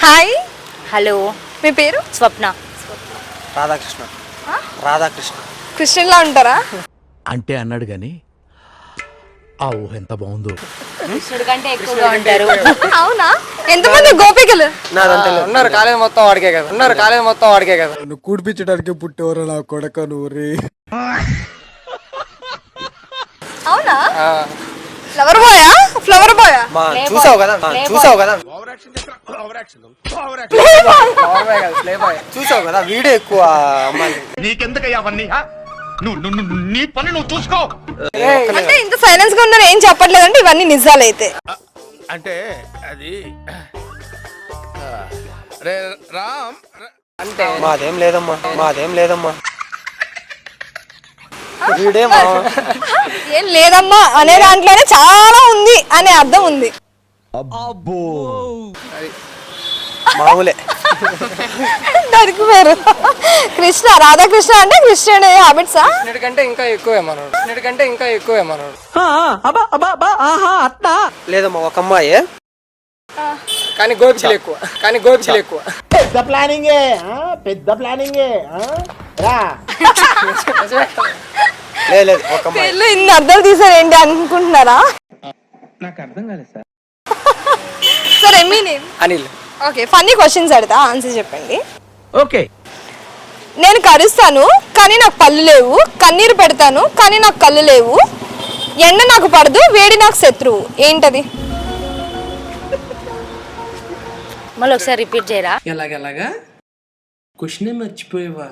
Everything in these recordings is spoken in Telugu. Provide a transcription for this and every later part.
హాయ్. హలో. మీ పేరు? స్వప్న. రాధాకృష్ణ. రాధాకృష్ణ. కృష్ణులా ఉంటారా? అంటే అన్నాడు గాని ఆ ఊహ ఎంత బాగుందో. కృష్ణుడి కంటే ఎక్కువగా ఉంటారు. అవునా? ఎంతమంది గోపికలు ఉన్నారు? కాలేజ్ మొత్తం వాడికే కదా. నువ్వు కూడిపించడానికి పుట్టేవారు నా కొడక నువ్వు రే. అవునా? ఫ్లవర్ బాయా? చూసావు కదా చూసావు కదా వీడియో ఎక్కువ అమ్మాయి. నీకెందుకయ్యా అవన్నీ? నీ పని నువ్వు చూసుకో. అంటే ఇంత సైలెన్స్ గా ఉన్నారు, ఏం చెప్పట్లేదంటే ఇవన్నీ నిజాలైతే. అంటే అది రామ్ అంటే మాదేం లేదమ్మా ఏం లేదమ్మా అనే దాంట్లోనే చాలా ఉంది అనే అర్థం ఉంది. మామూలే. దొరికిపోయారు. కృష్ణ, రాధాకృష్ణ అంటే కృష్ణుడి హ్యాబిట్సా? కంటే ఇంకా ఎక్కువే మనోడు. లేదమ్మా ఒక అమ్మాయి కానీ గోపికలు ఎక్కువ. పెద్ద ప్లానింగే లేదు ఒక అమ్మాయి. వీళ్ళు ఇన్ని అర్థాలు తీసారు ఏంటి అనుకుంటున్నారా? నాకు అర్థం కాలేదు సార్. సరే, మీ name? Anil. Okay, funny questions అడతా, ఆన్సర్ చెప్పండి. ఓకే. నేను కరుస్తాను కానీ నాకు పళ్ళు లేవు, కన్నీరు పెడతాను కానీ నాకు కళ్ళు లేవు, ఎండ నాకు పడదు, వేడి నాకు శత్రువు, ఏంటది? మళ్ళీ ఒకసారి రిపీట్ చేయరా? ఎలాగలాగా క్వశ్చన్ మర్చిపోయేవా?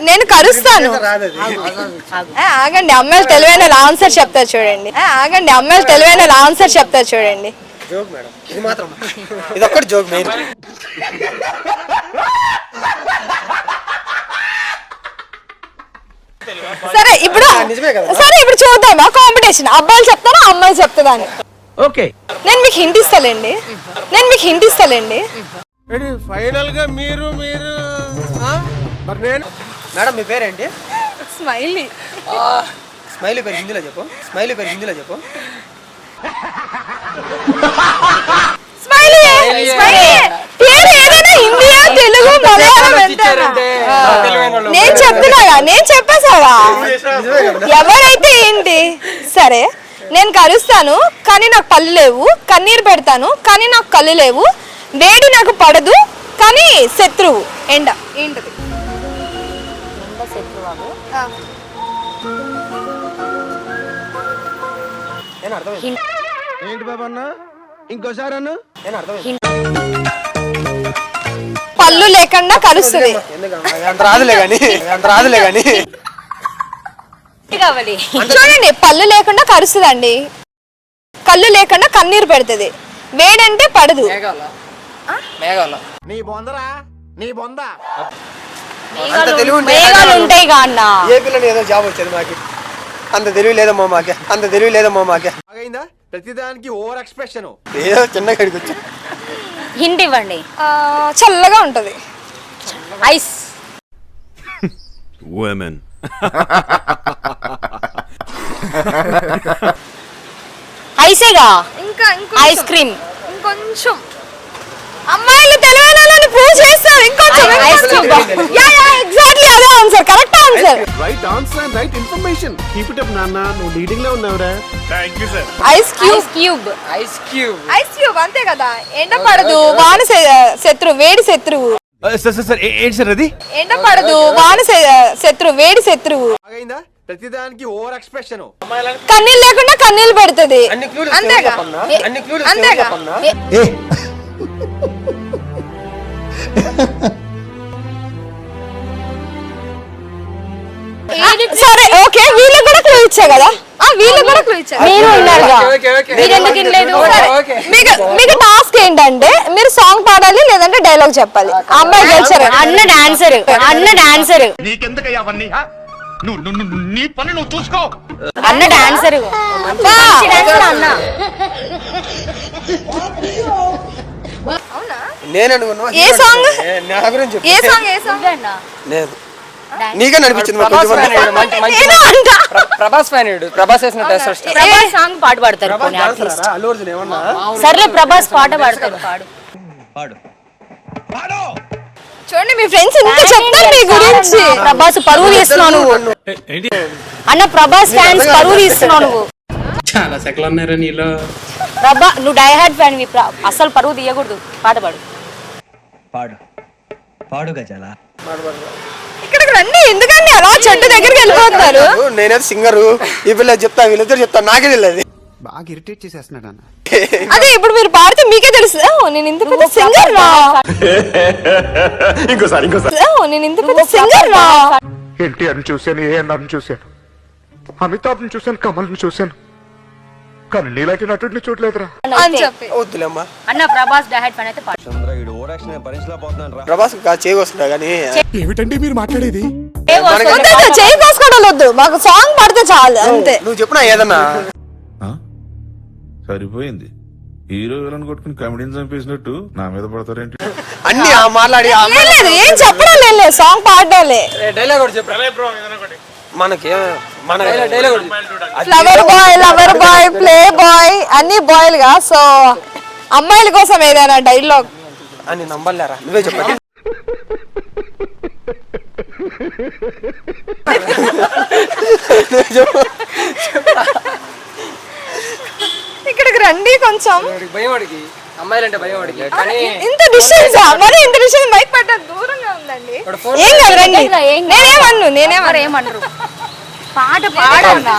నేను కరుస్తాను. ఆగండి, అమ్మాయిలు తెలివైన ఆన్సర్ చెప్తారు చూడండి. జోక్ మేడం, ఇది మాత్రం ఇది ఒక్కటి జోక్ మెయిన్. సరే ఇప్పుడు చూద్దామా కాంపిటీషన్, అబ్బాయిలు చెప్తారా అమ్మాయిలు చెప్తారా అని? ఓకే. నేను మీకు హింట్ ఇస్తాలేండి. ఫైనల్ గా మీరు మరి నేను మేడం మీ పేరేంటి? స్మైలీ. స్మైలీ పేరు హిందీలో చెప్పు. పేరు ఏదైనా హిందీయా, తెలుగు, మలయాళం నేను చెప్పేసాగా. ఎవరైతే ఏంటి? సరే, నేను కరుస్తాను కానీ నాకు పళ్ళు లేవు, కన్నీరు పెడతాను కానీ నాకు కళ్ళు లేవు, వేడి నాకు పడదు కానీ శత్రువు, ఎండ, ఏంటది? ఏంటి బాబా అన్న, ఇంకోసారి అన్న. పళ్ళు లేకుండా కరుస్తుంది. రాదులే కానీ కావాలి. చూడండి, పళ్ళు లేకుండా కరుస్తుందండి, కళ్ళు లేకుండా కన్నీరు పెడుతుంది, వేడంటే పడదు. నీ బొందరా మేఘాలు ఉంటాయి అన్న. ఏ పిల్లని ఏదో జాబ్ వచ్చేది మాకి. అంత తెలివి లేదమ్మా మాకే. ప్రతిదానికి ఓవర్ ఎక్స్ప్రెషన్. ఏదో చిన్న గడికి వచ్చా. హింట్ ఇవ్వండి. చల్లగా ఉంటది. ఐస్. women ఐసేగా. ఇంకా ఐస్ క్రీమ్. ఇంకొంచెం అమ్మాయిలు తెలియని ప్రూవ్ చేస్తారు. ఇంకొంచెం ఐస్ క్రీమ్. ఎగ్జాక్ట్లీ అదే answer, correct answer. Right answer and right information. Keep it up నాన్న, నువ్వు లీడింగ్ లో ఉన్నావురా. Thank you sir. ఐస్ క్యూబ్ అంతే కదా. ఎండ పడదు, వాన శత్రువు, వేడి శత్రువు. సార్ ఏంటి సార్ అది? ఎండ పడదు, వాన శత్రువు, వేడి శత్రువు. ప్రతిదానికి ఓవర్ ఎక్స్ప్రెషన్. కన్నీళ్ళు లేకుండా కన్నీళ్ళు పెడుతుంది. అంతేగా. సరే, ఓకే, వీళ్ళకి కూడా క్లూ ఇచ్చా కదా. మీరు ఉన్నారుగా, మీరెందుకు వినలేదు? మీకు టాస్క్ ఏంటంటే మీరు సాంగ్ పాడాలి లేదంటే డైలాగ్ చెప్పాలి. అమ్మాయి గెలిచారు. అన్న డాన్సర్. నీకెందుకయ్యా అవన్నీ? నీ పని నువ్వు చూసుకో. అన్న డాన్సర్. అన్న నేను అనుకున్నా. ఏ సాంగ్? నా గురించి ఏ సాంగ్ అన్న? లేదు, నీకే అనిపించింది. ప్రభాస్ ఫ్యాన్. ప్రభాస్ వేసిన ప్రభాస్ సాంగ్ పాట పాడతారు. అల్లు అర్జున్ ఏమన్నా? సర్లే, ప్రభాస్ పాట పాడతారు. పాడు. చూడండి మీ ఫ్రెండ్స్ ఇంత చెప్తారు మీ గురించి. ప్రభాస్ పరువు తీస్తున్నావు నువ్వు అన్న. ప్రభాస్ ఫ్యాన్స్ పరువు తీస్తున్నావు నువ్వు. చాలా సెకలు ఉన్నారా నీలో. నువ్వు డై హార్డ్ ఫ్యాన్, అసలు పరువు తీయకూడదు. పాట పాడు. పాడు గజాల. ఇక్కడికి రండి, ఎందుకండి అలా చెట్టు దగ్గరికి వెళ్ళిపోతున్నారు? నేనైతే సింగరు, ఈ పిల్ల చెప్తా, వీళ్ళిద్దరు చెప్తాను, నాకే తెలియదు. బాగా ఇరిటేట్ చేసేస్తున్నాడు అన్న. అదే ఇప్పుడు మీరు పాడితే మీకే తెలుసు. నేను ఇంత పెద్ద సింగర్ రా, నేను ఇంత పెద్ద సింగర్ రా. ఎన్టీఆర్ని చూశాను, ఏఎన్ఆర్ని చూశాను, అమితాబ్ని చూశాను, కమల్ని చూశాను, కానీ నీలాంటి నటుడిని చూడలేదురా అని చెప్పి వద్దులేమ్మా. అన్న ప్రభాస్ డై హార్డ్ ఫ్యాన్ అయితే పాడు. ప్రభాస్ చేయకొస్తున్నా కానీ ఏమిటండి మీరు మాట్లాడేది? చేయి కోసుకోవడం వద్దు, మాకు సాంగ్ పాడితే చాలు అంతే. నువ్వు చెప్పినా ఏదన్నా సరిపోయింది. హీరో విలన్ కొట్టుకుని కమెడీని చంపేసినట్టు నా మీద పడతారేంటి? అన్ని మాట్లాడి లేదు, ఏం చెప్పడం లేదు, సాంగ్ పాడాలి. డైలాగ్ కూడా చెప్పరా మనకి, మన dialogue flower boy, lover boy, play boy అన్ని బాయ్లు గా. సో అమ్మాయిల కోసం ఏదైనా డైలాగ్ అని నమ్మలేరా? నువ్వే చెప్పండి. ఇక్కడికి రండి కొంచెం. భయవాడికి అమ్మాయిలంటే భయవాడికి. ఇంత డిస్టెన్స్, మరి ఇంత డిస్టెన్స్ బైక్ పెట్టదు, దూరంగా ఉందండి. ఏం కాదు రండి, ఏమన్నారు పాట పాడన్నా.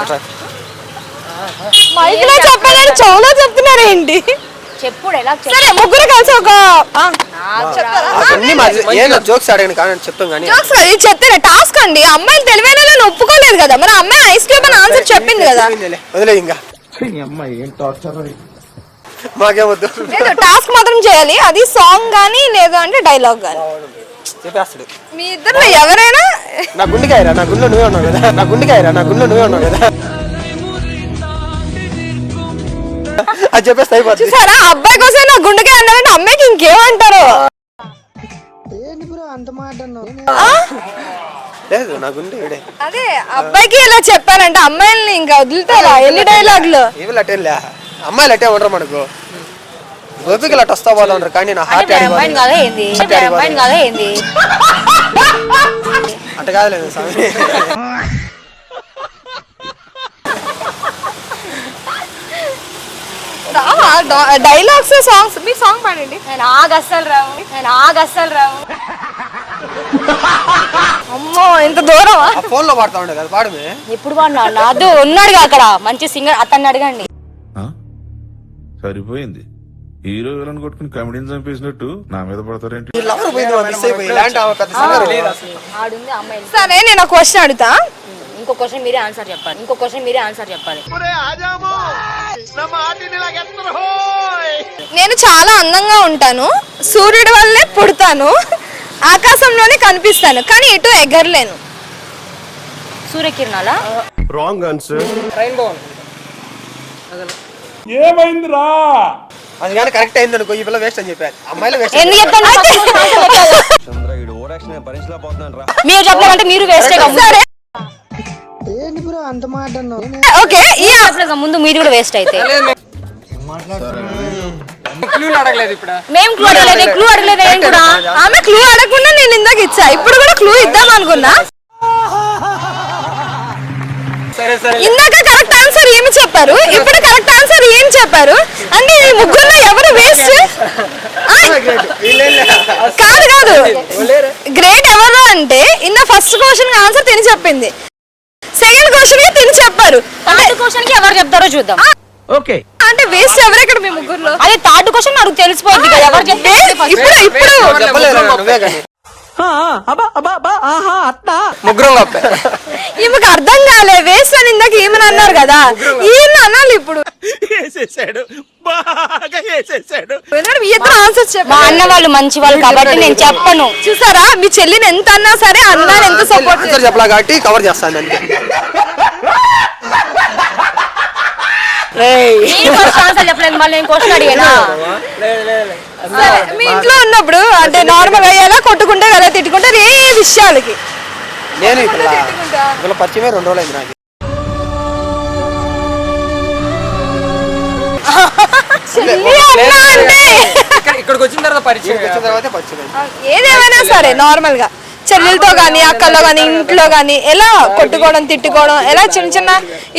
మైక్ లో చెప్పాలని చెవులో చెప్తున్నారు ఏంటి? చెప్పుడు ఎలా సరే ముగ్గురు కలిసి ఒక జోక్స్ అడగండి కానీ చెప్తాం కానీ. జోక్స్ ఇది చెప్తే టాస్క్ అండి. అమ్మాయిలు తెలివైన ఒప్పుకోలేదు కదా, మరి అమ్మాయి ఐస్ క్యూబ్ అని ఆన్సర్ చెప్పింది కదా. వదిలే ఇంకా మాకేమొద్దు. లేదు టాస్క్ మాత్రం చేయాలి, అది సాంగ్ గానీ లేదు అంటే డైలాగ్ గానీ చెప్పేస్తాడు. మీ ఇద్దరు ఎవరైనా. నా గుండెకాయరా, నా గుండెలో నువ్వే ఉన్నావు కదా, నా గుండెకాయరా, నా గుండెలో నువ్వే ఉన్నావు కదా, అది చెప్పేస్తే అయిపోతుంది. చూసారా, అబ్బాయి కోసం నా గుండెకాయ అన్నారంటే అమ్మాయికి ఇంకేమంటారు? లేదు నా గుండె ఇడే. అదే అబ్బాయికి ఇలా చెప్పారంటే అమ్మాయిల్ని ఇంకా వదులుతారా? ఎన్ని డైలాగ్లు ఏమి అటేలే, అమ్మాయిలు అట్టే ఉండరు మనకు, గోపికలు అట్ట వస్తా పోతా ఉంటారు. కానీ నా హార్ట్ కాదా ఏంది కాదా ఏంది అట్ట కాదులేదు స్వామి. డైలాగ్స్ సాంగ్స్, మీ సాంగ్ పాడండి. నేను ఆగస్సలు రావు. అమ్మో ఇంత దూరమా? ఫోన్ లో పాడుతా ఉండే కదా, పాడమే. ఎప్పుడు పాడినా అది ఉన్నాడుగా అక్కడ మంచి సింగర్, అతన్ని అడగండి. సరిపోయింది. హీరో విలన్ కొట్టుకుని కమెడీని చంపేసినట్టు నా మీద పడతారేంటి? ఆడుంది అమ్మాయి. సరే నేను ఒక క్వశ్చన్ అడుగుతా, ఇంకో క్వశ్చన్ మీరే ఆన్సర్ చెప్పాలి. నేను చాలా అందంగా ఉంటాను, సూర్యుడి వల్లే పుడతాను, ఆకాశంలోనే కనిపిస్తాను, కానీ ఎటు ఎగరలేను. సూర్యకిరణాలా? Wrong answer. రెయిన్బో. ఏమైందిరా? అది కానీ కరెక్ట్ అయింది అనుకో, ఈ పిల్ల వేస్ట్ అని చెప్పారు. అమ్మాయిలు వేస్ట్ ఎందుకు చెప్తాను? మీరు చెప్పలేదంటే మీరు వేస్టే. ఓకే, ముందు మీరు కూడా వేస్ట్ అయితే. క్లూ అడగలేదు ఇప్పుడు. మేము క్లూ అడగలేదు ఏం కూడా. ఆమె క్లూ అడగకుండా నేను ఇందాక ఇచ్చా, ఇప్పుడు కూడా క్లూ ఇద్దాం అనుకున్నా. ఇందాక కరెక్ట్ ఆన్సర్ ఏమి చెప్పారు, ఇప్పుడు కరెక్ట్ ఆన్సర్ ఏం చెప్పారు అంటే ఈ ముగ్గురులో ఎవరు వేస్ట్? కాదు గ్రేట్ ఎవరు అంటే ఇన్న ఫస్ట్ క్వశ్చన్ ఆన్సర్ తిని చెప్పింది, సెకండ్ క్వశ్చన్ తిని చెప్పారు. థర్డ్ క్వశ్చన్ కి ఎవరు చెప్తారో చూద్దాం. ఓకే అంటే వేస్ట్ ఎవరు ఇక్కడ మీ ముగ్గురులో? అదే థర్డ్ క్వశ్చన్ నాకు తెలిసిపోద్ది కదా ఎవరు చెప్తారు. ఇప్పుడు నువ్వే కానీ ముగ్గురం ఈమెకు అర్థం కాలే, వేస్ట్ అని ఇందాక ఈమెను అన్నారు కదా, ఈయన అనాలి ఇప్పుడు. మీ ఇద్దరు ఆన్సర్ మా చెప్పారు. అన్న వాళ్ళు మంచి వాళ్ళు కాబట్టి నేను చెప్పను. చూసారా, మీ చెల్లిని ఎంత అన్నా సరే అన్నాను ఎంత సపోర్ట్ ఆన్సర్ చెప్పలా కాబట్టి కవర్ చేస్తాను అంతే. ఆన్సర్ చెప్పలేదు, మళ్ళీ నేను క్వశ్చన్ అడిగానా? మీ ఇంట్లో ఉన్నప్పుడు అంటే నార్మల్ అయ్యేలా కొట్టుకుంటే కదా తిట్టుకుంటారు ఏ విషయాలకి? నేను ఇప్పుడు పరిచయమే 2 రోజులు అయింది నాకు. చెల్లి అన్నా అంటే ఇక్కడికి వచ్చిన తర్వాత పరిచయం వచ్చిన తర్వాతే పరిచయం. ఏదేమైనా సరే నార్మల్ గా చెల్లెలతో గానీ అక్కల్లో గానీ ఇంట్లో గానీ ఎలా కొట్టుకోవడం తిట్టుకోవడం ఎలా చిన్న చిన్న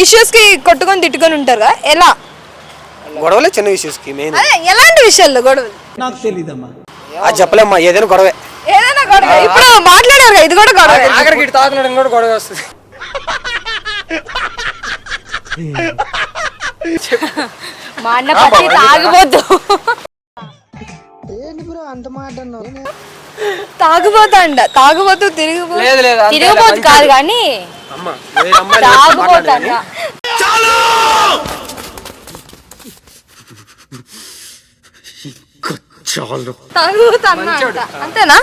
ఇష్యూస్ కి కొట్టుకొని తిట్టుకొని ఉంటారు కదా ఎలా గొడవలే చిన్న విషయస్ కి మెయిన్. అదే ఎలాంటి విషయాల్లో గొడవలు అది చెప్పలేమ్మా, ఏదైనా గొడవే. ఏదైనా గొడవ ఇప్పుడు మాట్లాడారు కదా, ఇది కూడా గొడవ ఆఖరికి ఇటు తాకున్నాడు కూడా గొడవ వస్తుంది. మా అన్న పచ్చి తాగిపోతు తాగుబోతూ తిరిగిపో లేదు లేదు అంతే తిరిగిపోతు కాదు కానీ అమ్మా వేరే అమ్మాయిలు తాగుపోతు మాట్లాడాలి. అన్న. తాగుబోతు అన్నమాట. అంతేనా?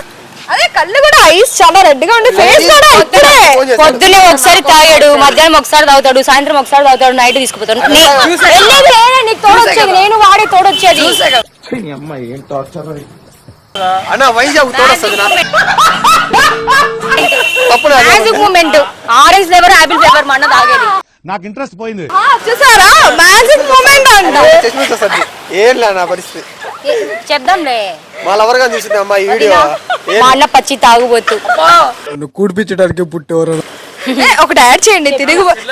అదే కళ్ళు కూడా ఐస్ చాలా రెడ్ గా ఉండి ఫేస్ కూడా ఇప్పుడే ఫోన్ చేస్తాడు. పొద్దున్నే ఒకసారి తాగాడు, మధ్యాహ్నం ఒకసారి తాగుతాడు, సాయంత్రం ఒకసారి తాగుతాడు, నైట్ తీసుకుపోతాడు. వెళ్ళేది నేనే, నీకు తోడొచ్చేది నేను, వాడే తోడొచ్చేది. అన్న వైజాగ్ తోడొస్తుంది నా తప్పు నాది. Magic moment orange flavour apple flavour మా అన్న తాగేది. నాకు ఇంట్రెస్ట్ పోయింది. చూసారా మ్యాజిక్ మూమెంట్ అంట. చష్మా వస్తుంది. ఏం లే నా పరిస్థితి. చేద్దాంలే. మా లవర్ గా చూసింది అమ్మా ఈ వీడియో. మా అన్న పచ్చి తాగుబోతు. నన్ను కూడిపించడానికి పుట్టేవారు. ఒకటి యాడ్ చేయండి,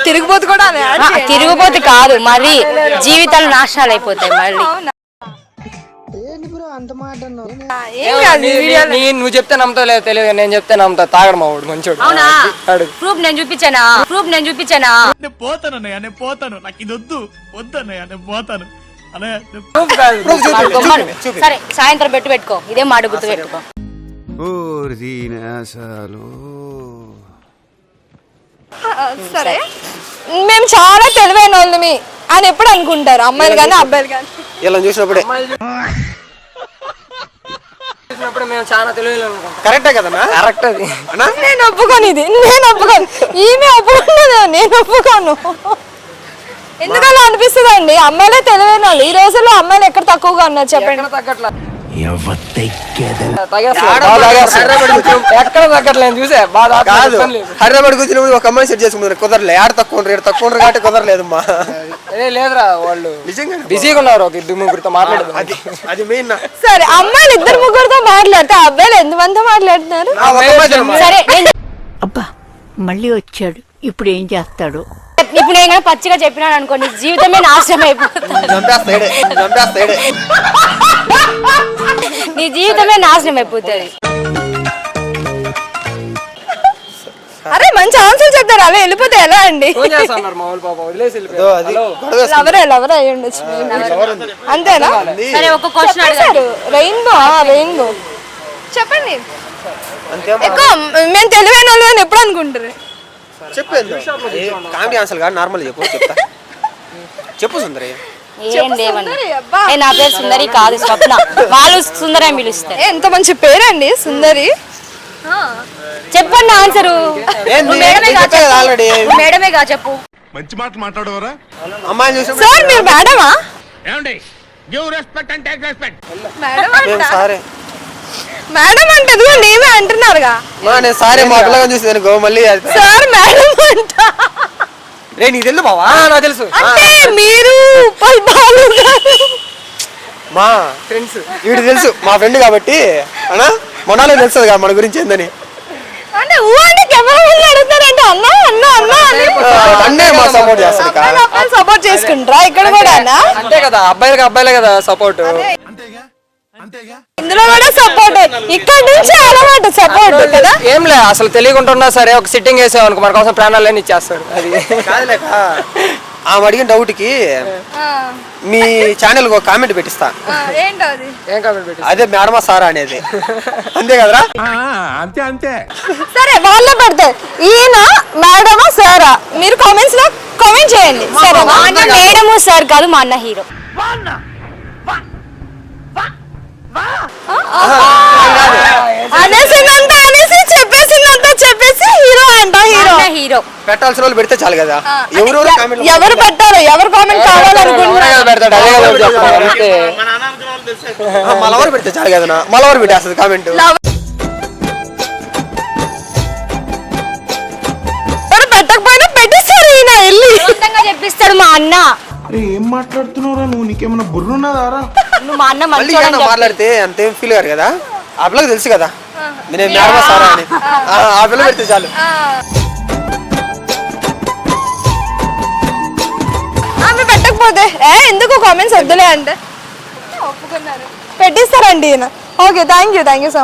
తిరిగిపోతు కూడా అది యాడ్ చేయండి. తిరిగిపోతు కాదు, మరి జీవితాలు నాశనాలు అయిపోతాయి మళ్ళీ. ఏం కాదు ఈ వీడియోలో. నువ్వు చెప్తే నమ్ముతావు లేదు తెలియదు, నేను చెప్తే నమ్ముతా. తాగడు మా వాడు మంచోడు. అవునా? అడుగు. ప్రూఫ్ నేను చూపించానా? నేను పోతానన్నయ్య, నేను పోతాను. నాకు ఇది వద్దు వద్దన్నయ్య, నేను పోతాను అన్నయ్య. ప్రూఫ్ కాదు. సరే సాయంత్రం పెట్టుకో, ఇదే మాట గుర్తు పెట్టుకో. సరే మేము చాలా తెలివైన వాళ్ళమి అని ఎప్పుడు అనుకుంటారు అమ్మాయిలు కానీ అబ్బాయిలు కానీ? ఇలా చూసినప్పుడే చూసినప్పుడు మేము చాలా తెలియదు అనుకుంటాం. కరెక్టే కదన్నా? కరెక్ట్ అది. అన్నా నేను ఒప్పుకోను, ఇది నేను ఒప్పుకోను, ఈమె ఒప్పుకున్నది నేను ఒప్పుకోను. ఎందుకలా అనిపిస్తుంది అండి? అమ్మాయిలే తెలివైన వాళ్ళు. ఈ రోజుల్లో అమ్మాయిలు ఎక్కడ తక్కువగా ఉన్నారు చెప్పండి? తగ్గట్లా ఎక్కడ తగ్గట్లేదు చూసే బాగా కాదు, హైదరాబాద్ కూర్చున్నప్పుడు ఒక అమ్మాయి సెట్ చేసుకున్నారు, కుదరలే. ఆడ తక్కువ ఉంటారు కాబట్టి కుదరలేదు మా. లేదురా వాళ్ళు నిజంగా బిజీగా ఉన్నారు. ఒక ఇద్దరు ముగ్గురితో మాట్లాడదు. అది అది మెయిన్. సరే అమ్మాయిలు ఇద్దరు ముగ్గురుతో మాట్లాడితే అబ్బాయిలు ఎంతమందితో మాట్లాడుతున్నారు? సరే అబ్బా మళ్ళీ వచ్చాడు, ఇప్పుడు ఏం చేస్తాడు? ఇప్పుడు నేను కానీ పచ్చిగా చెప్పినాను అనుకో, నీ జీవితమే నాశనం అయిపోతుంది. చంపేస్తాడే. నీ జీవితమే నాశనం అయిపోతుంది. అరే మంచి ఆన్సర్ చెప్తారు, అలా వెళ్ళిపోతే ఎలా అండి? ఫోన్ చేస్తున్నారు మా వాళ్ళు, పాప వదిలేసి ఏదో అది గొడవ లవరే అయి ఉండొచ్చు. అంతేనా? సరే ఒక క్వశ్చన్ చెప్పేశారు. రెయిన్బో చెప్పండి. అంతే ఎక్కువ మేము తెలివైన వాళ్ళు అని ఎప్పుడు అనుకుంటారు? చెప్పేది కామెడీ ఆన్సర్ కాదు, నార్మల్ చెప్తా. చెప్పు సుందరి. ఏం లేవన్నా. సుందరి, అబ్బా. నా పేరు సుందరి కాదు, స్వప్న. వాళ్ళు సుందరి అని పిలుస్తారు. ఎంత మంచి పేరండి సుందరి. చెప్పండి ఆన్సరు. ఆల్రెడీ మేడమేగా చెప్పు. మంచి మాట మాట్లాడవరా? అమ్మాయిని చూసినప్పుడు సార్ మీరు మేడమా? ఏమండి give respect and take respect. మేము సారే మేడం అంటే నేమే అంటున్నారుగా. నేను సారే మా పిల్లగా చూసి అనుకో మళ్ళీ సార్ మేడం అంట. రే నీకు తెలుసు బావా? నాకు తెలుసు. అంటే మీరు బాలు గారు మా ఫ్రెండ్స్. వీడు తెలుసు మా ఫ్రెండ్ కాబట్టి అన్నా మొన్నాలే తెలుస్తుంది కదా మన గురించి ఏందని. అంటే అంటే కెమెరా ముందు అడుగుతారంటే అన్న అన్న అన్న అని. అన్నే మా సపోర్ట్ చేస్తాడు. అబ్బాయిలు సపోర్ట్ చేసుకుంటారా ఇక్కడ కూడా? అంతే కదా, అబ్బాయిలే కదా సపోర్ట్. ఇందులో కూడా సపోర్ట్, ఇక్కడ నుంచి అలవాటు సపోర్ట్ కదా. ఏం లే, అసలు తెలియకుండా సరే ఒక సిట్టింగ్ వేసాం అనుకో, మన కోసం ప్రాణాలు ఇచ్చేస్తాడు. అది కాదులేక ఆమె అడిగిన డౌట్ కి మీ ఛానల్ ఒక కామెంట్ పెట్టిస్తా. ఏంటో అది? ఏం కామెంట్ పెట్టి అదే మేడమా సారా అనేది. అంతే కదరా? అంతే సరే వాళ్ళే పెడతారు. ఈయన మేడమా సారా? మీరు కామెంట్స్ లో కామెంట్ చేయండి. సరే మా అన్న మేడము సార్ కాదు, మా అన్న హీరో. అనేసినంత అనేసి చెప్పేసి హీరో అంట. హీరో పెట్టాల్సిన వాళ్ళు పెడితే చాలు కదా. ఎవరు కామెంట్ ఎవరు పెట్టారు, ఎవరు కామెంట్ కావాలనుకుంటున్నారు? పెడతాడు. అదే కదా చెప్తాను అంతే. మలవరు పెడితే చాలు కదా. మలవరు పెట్టేస్తుంది కామెంట్. ఎవరు పెట్టకపోయినా పెట్టిస్తారు. ఈయన వెళ్ళి చెప్పిస్తాడు మా అన్న. ఏం మాట్లాడుతున్నావురా నువ్వు? నీకేమన్నా బుర్రున్నదారా? నువ్వు మా అన్న మళ్ళీ మంచోడు ఏమన్నా మాట్లాడితే అంతేం ఫీల్ అయ్యారు కదా ఆ పిల్లకి తెలుసు కదా నేను నార్మల్ సారా అని ఆ పిల్ల పెడితే చాలు. ఆమె పెట్టకపోతే ఎందుకు కామెంట్స్ వద్దులే అంటే ఒప్పుకున్నారు పెట్టిస్తారండి ఈయన. Okay thank you so much.